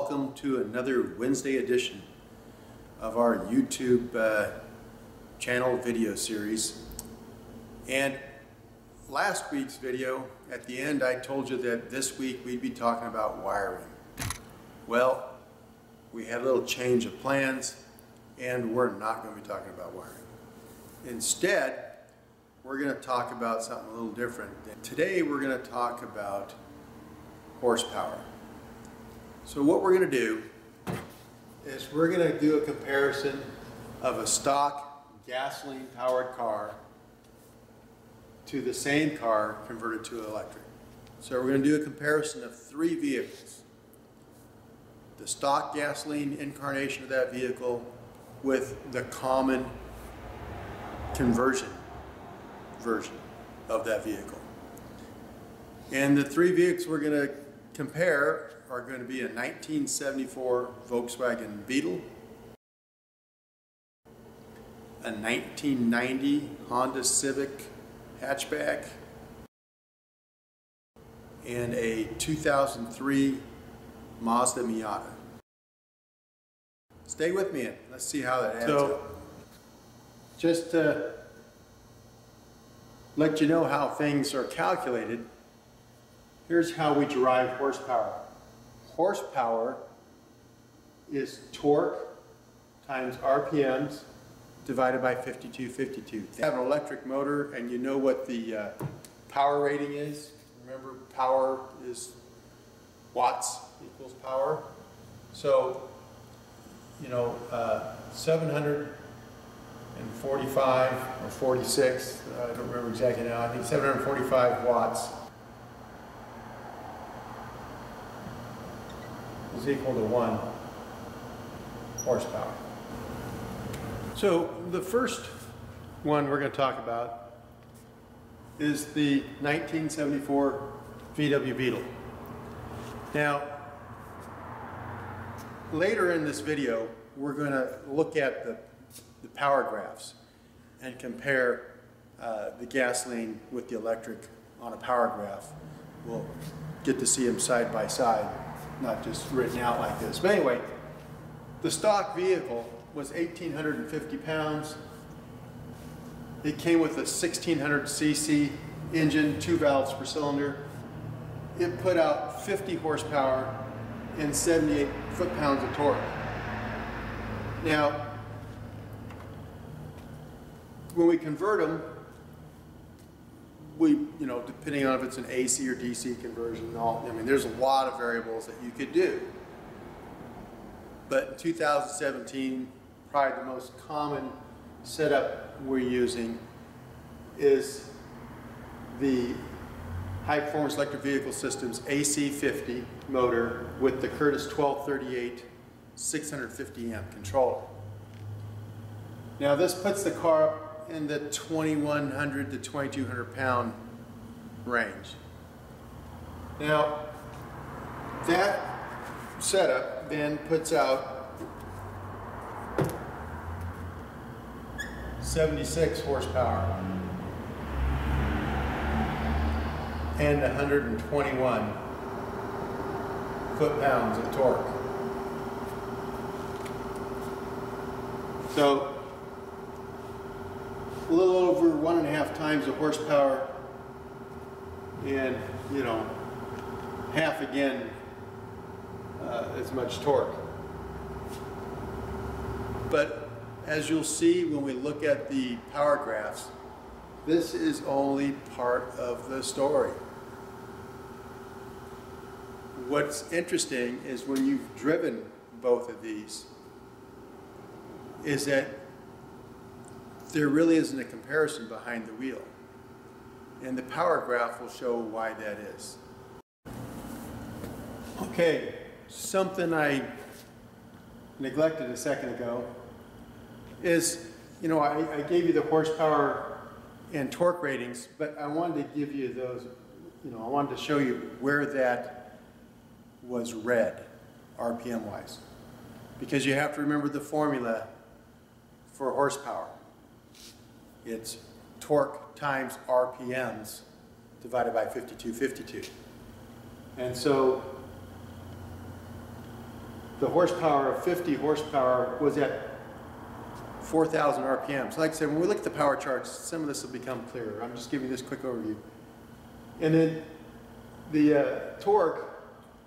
welcome to another Wednesday edition of our YouTube channel video series. And last week's video, at the end I told you that this week we'd be talking about wiring. Well, we had a little change of plans and we're not going to be talking about wiring. Instead, we're going to talk about something a little different. Today we're going to talk about horsepower. So what we're going to do is we're going to do a comparison of a stock gasoline powered car to the same car converted to electric. So we're going to do a comparison of three vehicles. The stock gasoline incarnation of that vehicle with the common conversion version of that vehicle. And the three vehicles we're going to compare are going to be a 1974 Volkswagen Beetle, a 1990 Honda Civic hatchback, and a 2003 Mazda Miata. Stay with me and let's see how that adds up. Just to let you know how things are calculated, here's how we derive horsepower. Horsepower is torque times RPMs divided by 5252. If you have an electric motor and you know what the power rating is, remember power is watts equals power. So, 745 or 46, I don't remember exactly now, I think 745 watts is equal to 1 horsepower. So the first one we're going to talk about is the 1974 Vw Beetle. Now, later in this video, we're going to look at the power graphs and compare the gasoline with the electric on a power graph. We'll get to see them side by side, not just written out like this. But anyway, the stock vehicle was 1,850 pounds. It came with a 1,600 cc engine, 2 valves per cylinder. It put out 50 horsepower and 78 foot-pounds of torque. Now, when we convert them, depending on if it's an AC or DC conversion, there's a lot of variables that you could do. But in 2017, probably the most common setup we're using is the High Performance Electric Vehicle Systems AC50 motor with the Curtis 1238 650 amp controller. Now this puts the car up in the 2,100 to 2,200 pound range. Now that setup then puts out 76 horsepower and 121 foot-pounds of torque. So a little over 1.5 times the horsepower and half again as much torque. But as you'll see when we look at the power graphs, this is only part of the story. What's interesting is when you've driven both of these is that there really isn't a comparison behind the wheel. And the power graph will show why that is. Okay, something I neglected a second ago is, I gave you the horsepower and torque ratings, but I wanted to give you those, I wanted to show you where that was read, RPM-wise. Because you have to remember the formula for horsepower. It's torque times RPMs divided by 5252. And so the horsepower of 50 horsepower was at 4,000 RPMs. Like I said, when we look at the power charts, some of this will become clearer. I'm just giving you this quick overview. And then the torque,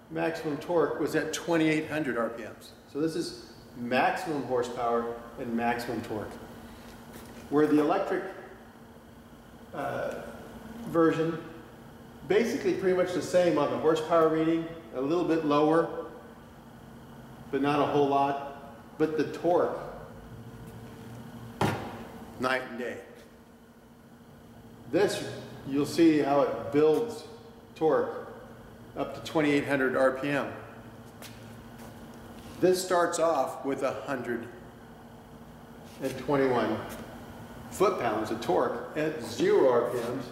maximum torque, was at 2,800 RPMs. So this is maximum horsepower and maximum torque. Where the electric version, basically pretty much the same on the horsepower reading, a little bit lower, but not a whole lot. But the torque, night and day. This, you'll see how it builds torque up to 2,800 RPM. This starts off with 121 foot-pounds of torque at 0 RPMs,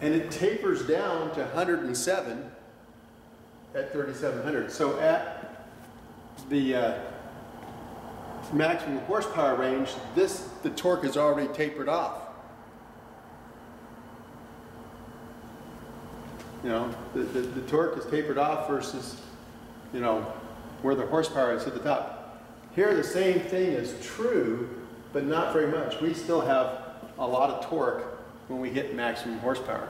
and it tapers down to 107 at 3,700. So at the maximum horsepower range, the torque is already tapered off. You know, the torque is tapered off versus, you know, where the horsepower is at the top. Here the same thing is true, but not very much. We still have a lot of torque when we hit maximum horsepower.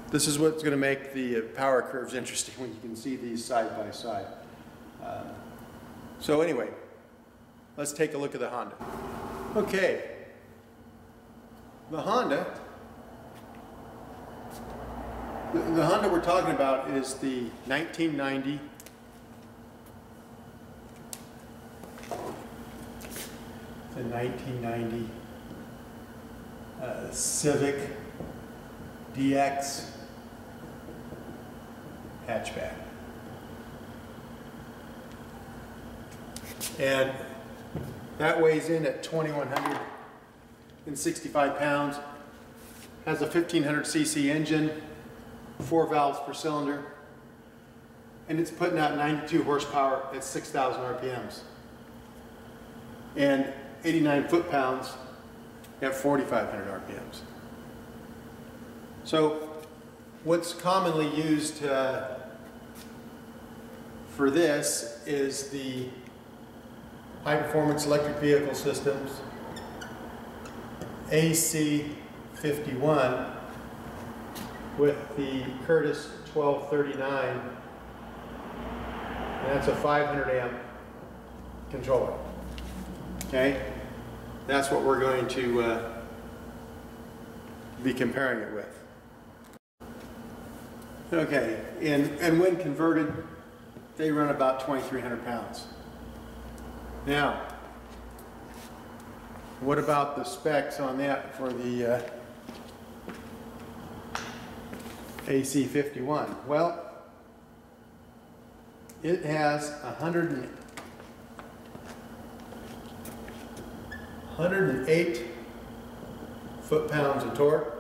This is what's going to make the power curves interesting when you can see these side by side. So anyway, let's take a look at the Honda. Okay, the Honda we're talking about is the 1990 Civic DX hatchback. And that weighs in at 2,165 pounds, has a 1,500 cc engine, 4 valves per cylinder, and it's putting out 92 horsepower at 6,000 RPMs, and 89 foot-pounds at 4,500 RPMs. So what's commonly used for this is the high-performance electric vehicle systems, AC51 with the Curtis 1239, and that's a 500 amp controller. Okay, that's what we're going to be comparing it with. Okay, and when converted, they run about 2,300 pounds. Now, what about the specs on that for the AC51? Well, it has 108 foot-pounds of torque.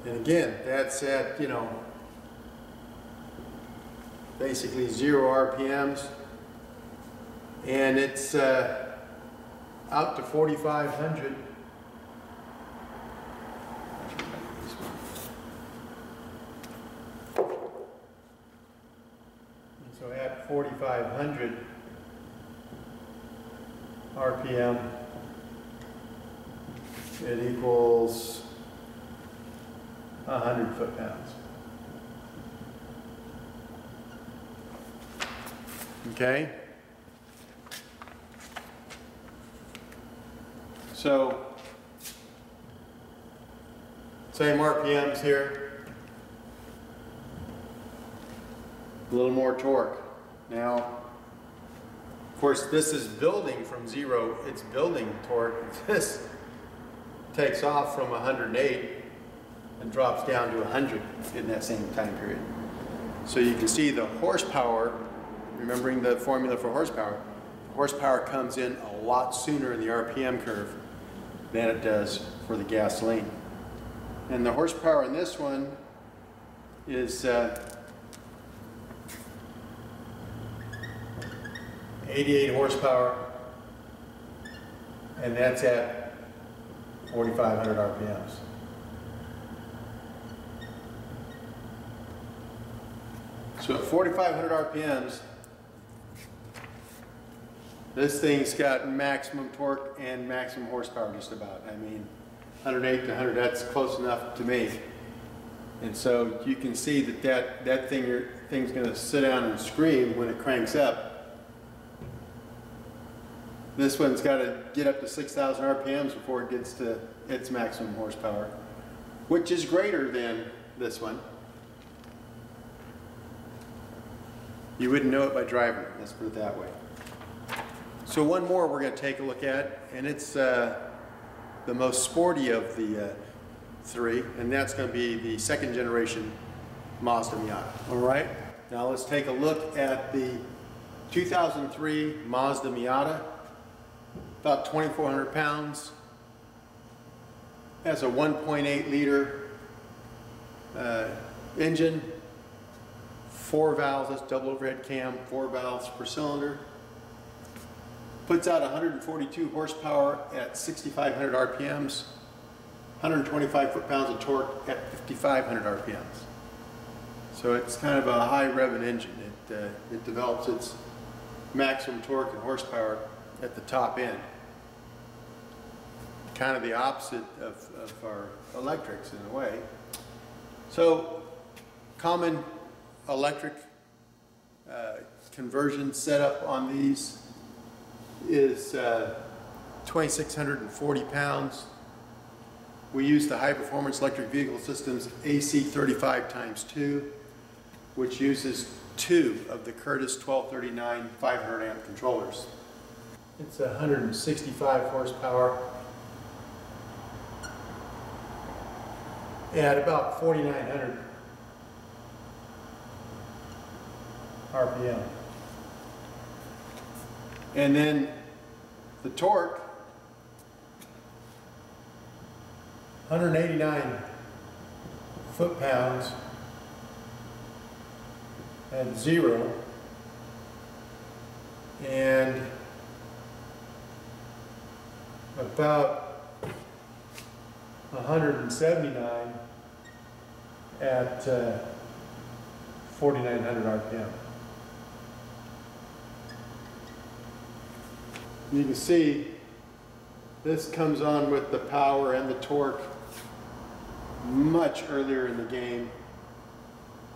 And again, that's at, you know, basically 0 RPMs. And it's out to 4,500. So at 4,500 RPM, it equals 100 foot-pounds. Okay? So, same RPMs here, a little more torque. Now, of course, this is building from 0, it's building torque. This takes off from 108 and drops down to 100 in that same time period. So you can see the horsepower, remembering the formula for horsepower comes in a lot sooner in the RPM curve than it does for the gasoline. And the horsepower in this one is 88 horsepower, and that's at 4,500 RPMs. So at 4,500 RPMs, this thing's got maximum torque and maximum horsepower just about. I mean, 108 to 100, that's close enough to me. And so you can see that thing's going to sit down and scream when it cranks up. This one's got to get up to 6,000 RPMs before it gets to its maximum horsepower, which is greater than this one. You wouldn't know it by driving it, let's put it that way. So one more we're going to take a look at, and it's the most sporty of the three, and that's going to be the second generation Mazda Miata. All right, now let's take a look at the 2003 Mazda Miata, about 2,400 pounds, has a 1.8 liter engine, 4 valves, that's double overhead cam, 4 valves per cylinder. Puts out 142 horsepower at 6,500 RPMs, 125 foot-pounds of torque at 5,500 RPMs. So it's kind of a high-revving engine. It develops its maximum torque and horsepower at the top end. Kind of the opposite of our electrics in a way. So common electric conversion setup on these is 2,640 pounds. We use the High Performance Electric Vehicle Systems AC35x2, which uses 2 of the Curtis 1239 500 amp controllers. It's 165 horsepower at about 4,900 RPM. And then the torque, 189 foot-pounds at 0, and about 179 at 4,900 RPM. You can see this comes on with the power and the torque much earlier in the game,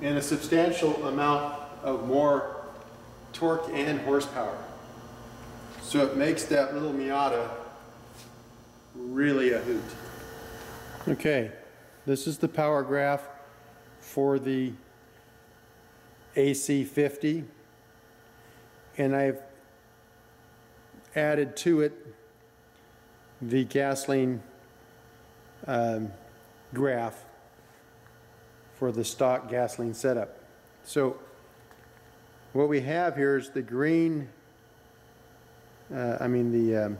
and a substantial amount of more torque and horsepower. So it makes that little Miata really a hoot. Okay, this is the power graph for the AC50, and I've added to it the gasoline graph for the stock gasoline setup. So what we have here is the green, the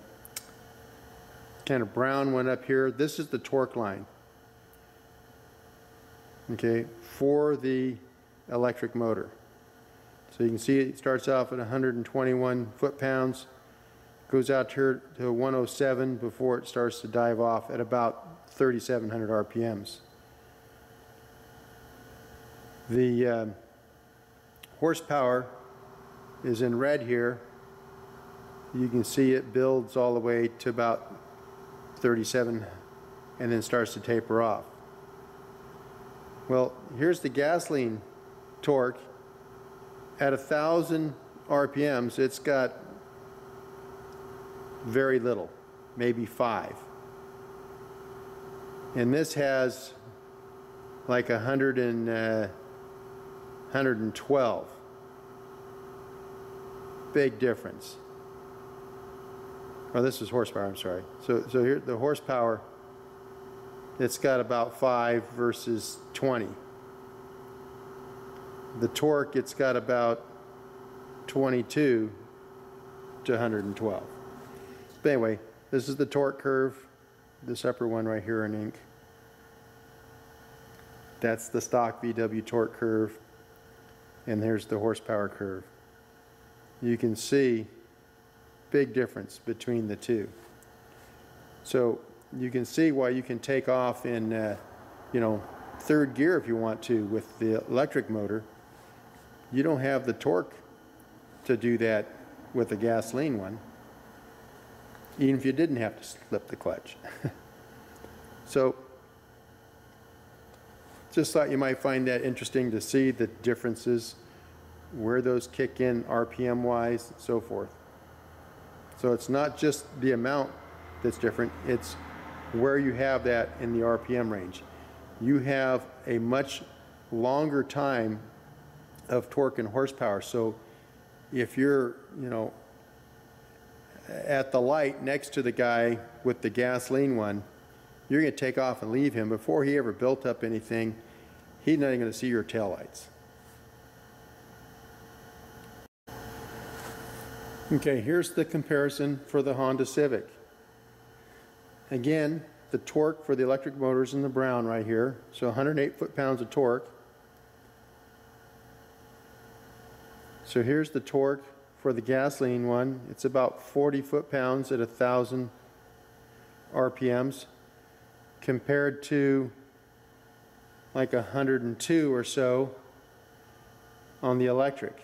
kind of brown one up here. This is the torque line, okay, for the electric motor. So you can see it starts off at 121 foot-pounds, goes out here to 107 before it starts to dive off at about 3,700 RPMs. The horsepower is in red here. You can see it builds all the way to about 37 and then starts to taper off. Well, here's the gasoline torque. At 1,000 RPMs, it's got very little, maybe 5. And this has like 112. Big difference. Oh, this is horsepower, I'm sorry. So here, the horsepower, it's got about 5 versus 20. The torque, it's got about 22 to 112. But anyway, this is the torque curve, this upper one right here in ink. That's the stock VW torque curve, and there's the horsepower curve. You can see big difference between the two. So you can see why you can take off in third gear if you want to with the electric motor, you don't have the torque to do that with a gasoline one, even if you didn't have to slip the clutch. So just thought you might find that interesting to see the differences, where those kick in RPM wise and so forth. So it's not just the amount that's different, it's where you have that in the RPM range. You have a much longer time of torque and horsepower. So if you're, at the light next to the guy with the gasoline one, you're going to take off and leave him before he ever built up anything. He's not even going to see your taillights. Okay, here's the comparison for the Honda Civic. Again, the torque for the electric motors in the brown right here. So 108 foot-pounds of torque. So here's the torque for the gasoline one. It's about 40 foot-pounds at 1,000 RPMs compared to like 102 or so on the electric.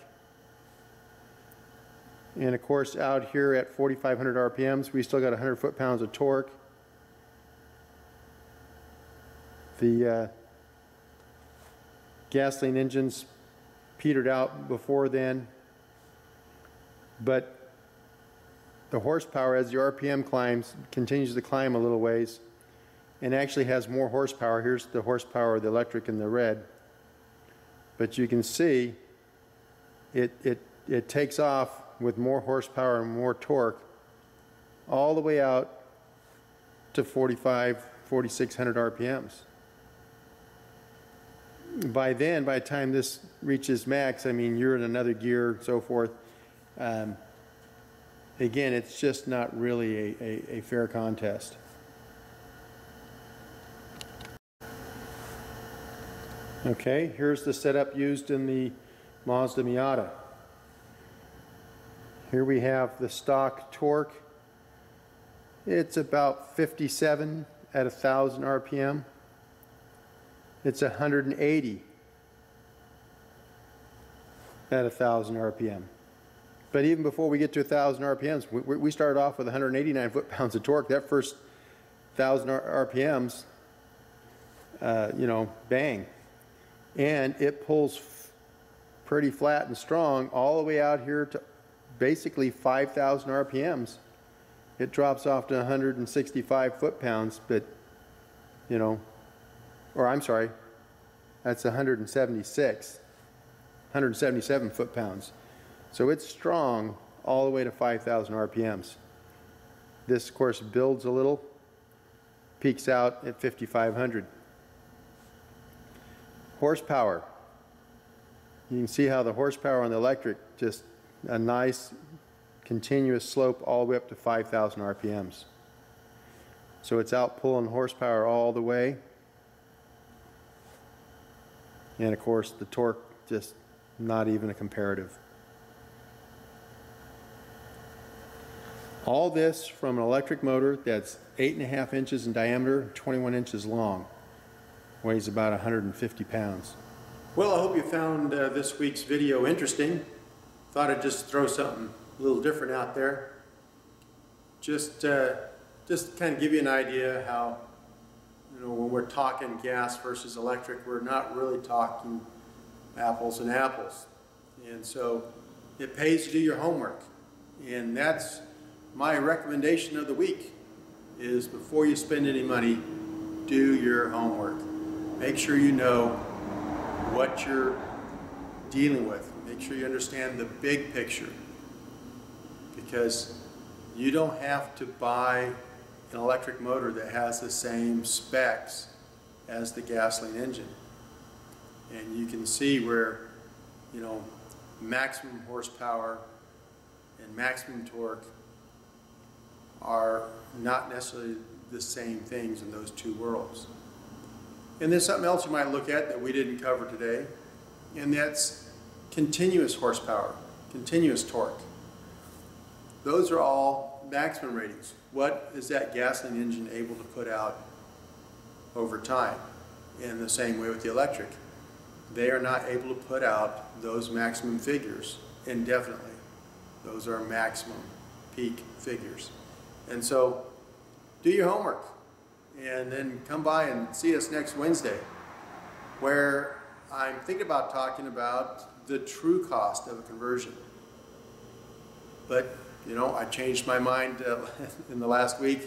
And of course out here at 4,500 RPMs we still got 100 foot-pounds of torque. The gasoline engines petered out before then, but the horsepower as the RPM climbs continues to climb a little ways and actually has more horsepower. Here's the horsepower of the electric in the red, but you can see it takes off with more horsepower and more torque all the way out to 4,600 RPMs. By then, by the time this reaches max, I mean, you're in another gear and so forth. Again, it's just not really a fair contest. Okay, here's the setup used in the Mazda Miata. Here we have the stock torque. It's about 57 at 1,000 RPM. It's 180 at 1,000 RPM. But even before we get to 1,000 RPMs, we started off with 189 foot-pounds of torque. That first 1,000 RPMs, bang. And it pulls pretty flat and strong all the way out here to basically 5,000 RPMs. It drops off to 165 foot-pounds, but, or I'm sorry, that's 177 foot-pounds. So it's strong all the way to 5,000 RPMs. This, of course, builds a little, peaks out at 5,500. Horsepower. You can see how the horsepower on the electric, just a nice continuous slope all the way up to 5,000 RPMs. So it's out pulling horsepower all the way. And of course the torque, just not even a comparative. All this from an electric motor that's 8.5 inches in diameter, 21 inches long. Weighs about 150 pounds. Well, I hope you found this week's video interesting. Thought I'd just throw something a little different out there. Just kind of give you an idea how, when we're talking gas versus electric, we're not really talking apples and apples. And so it pays to do your homework. And that's my recommendation of the week, is before you spend any money, do your homework. Make sure you know what you're dealing with. Make sure you understand the big picture, because you don't have to buy an electric motor that has the same specs as the gasoline engine. And you can see where, maximum horsepower and maximum torque are not necessarily the same things in those two worlds. And there's something else you might look at that we didn't cover today, and that's continuous horsepower, continuous torque. Those are all maximum ratings. What is that gasoline engine able to put out over time? In the same way with the electric. they are not able to put out those maximum figures indefinitely. Those are maximum peak figures. And so do your homework and then come by and see us next Wednesday, where I'm thinking about talking about the true cost of a conversion. But, you know, I changed my mind in the last week.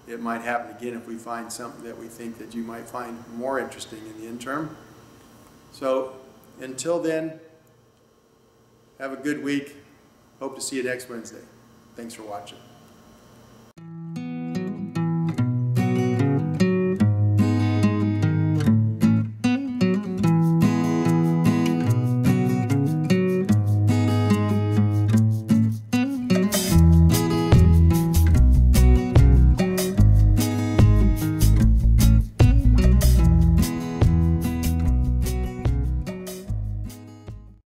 It might happen again if we find something that we think that you might find more interesting in the interim. So until then, have a good week. Hope to see you next Wednesday. Thanks for watching.